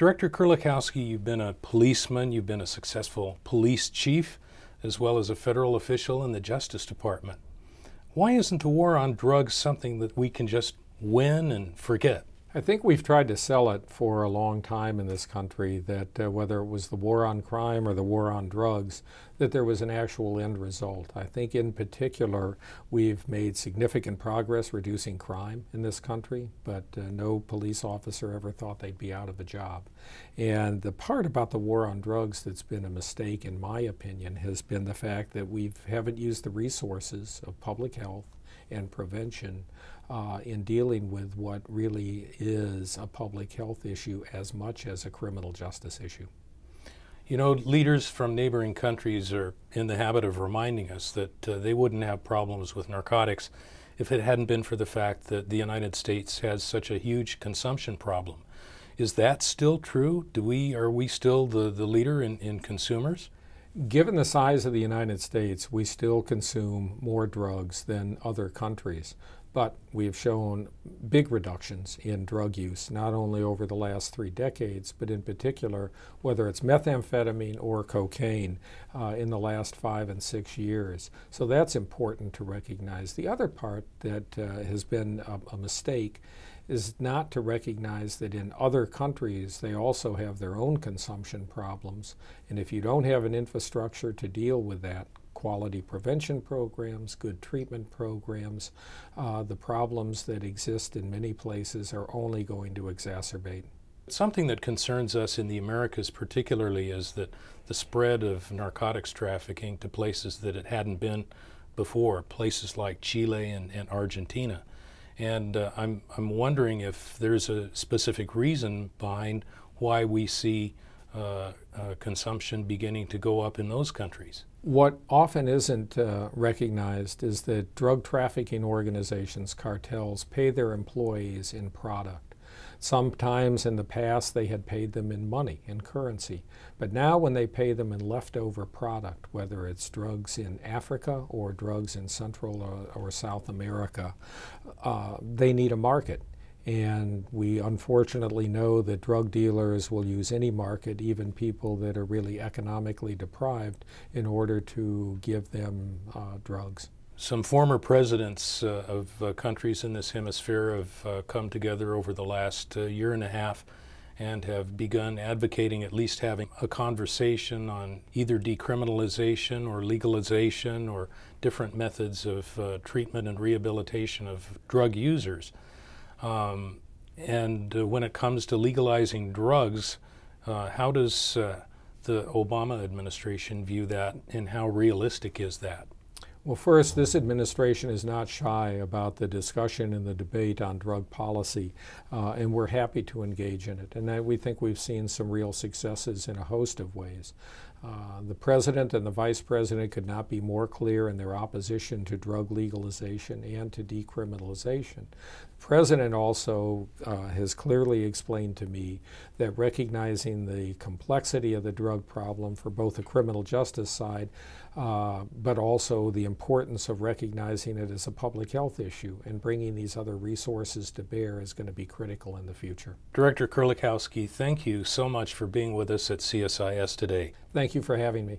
Director Kerlikowske, you've been a policeman, you've been a successful police chief, as well as a federal official in the Justice Department. Why isn't the war on drugs something that we can just win and forget? I think we've tried to sell it for a long time in this country that whether it was the war on crime or the war on drugs, that there was an actual end result. I think in particular we've made significant progress reducing crime in this country, but no police officer ever thought they'd be out of a job. And the part about the war on drugs that's been a mistake, in my opinion, has been the fact that we haven't used the resources of public health and prevention in dealing with what really is a public health issue as much as a criminal justice issue. You know, leaders from neighboring countries are in the habit of reminding us that they wouldn't have problems with narcotics if it hadn't been for the fact that the United States has such a huge consumption problem. Is that still true? Are we still the leader in consumers? Given the size of the United States, we still consume more drugs than other countries. But we have shown big reductions in drug use, not only over the last 3 decades, but in particular, whether it's methamphetamine or cocaine, in the last 5 and 6 years. So that's important to recognize. The other part that has been a mistake is not to recognize that in other countries they also have their own consumption problems. And if you don't have an infrastructure to deal with that, quality prevention programs, good treatment programs, the problems that exist in many places are only going to exacerbate. Something that concerns us in the Americas particularly is that the spread of narcotics trafficking to places that it hadn't been before, places like Chile and Argentina. And I'm wondering if there's a specific reason behind why we see consumption beginning to go up in those countries. What often isn't recognized is that drug trafficking organizations, cartels, pay their employees in product. Sometimes in the past they had paid them in money, in currency. But now when they pay them in leftover product, whether it's drugs in Africa or drugs in Central or South America, they need a market. And we unfortunately know that drug dealers will use any market, even people that are really economically deprived, in order to give them drugs. Some former presidents of countries in this hemisphere have come together over the last year and a half and have begun advocating at least having a conversation on either decriminalization or legalization or different methods of treatment and rehabilitation of drug users. And when it comes to legalizing drugs, how does the Obama administration view that, and how realistic is that? Well, first, this administration is not shy about the discussion and the debate on drug policy, and we're happy to engage in it. And we think we've seen some real successes in a host of ways. The President and the Vice President could not be more clear in their opposition to drug legalization and to decriminalization. The President also has clearly explained to me that recognizing the complexity of the drug problem for both the criminal justice side, but also the importance of recognizing it as a public health issue and bringing these other resources to bear is going to be critical in the future. Director Kerlikowske, thank you so much for being with us at CSIS today. Thank you for having me.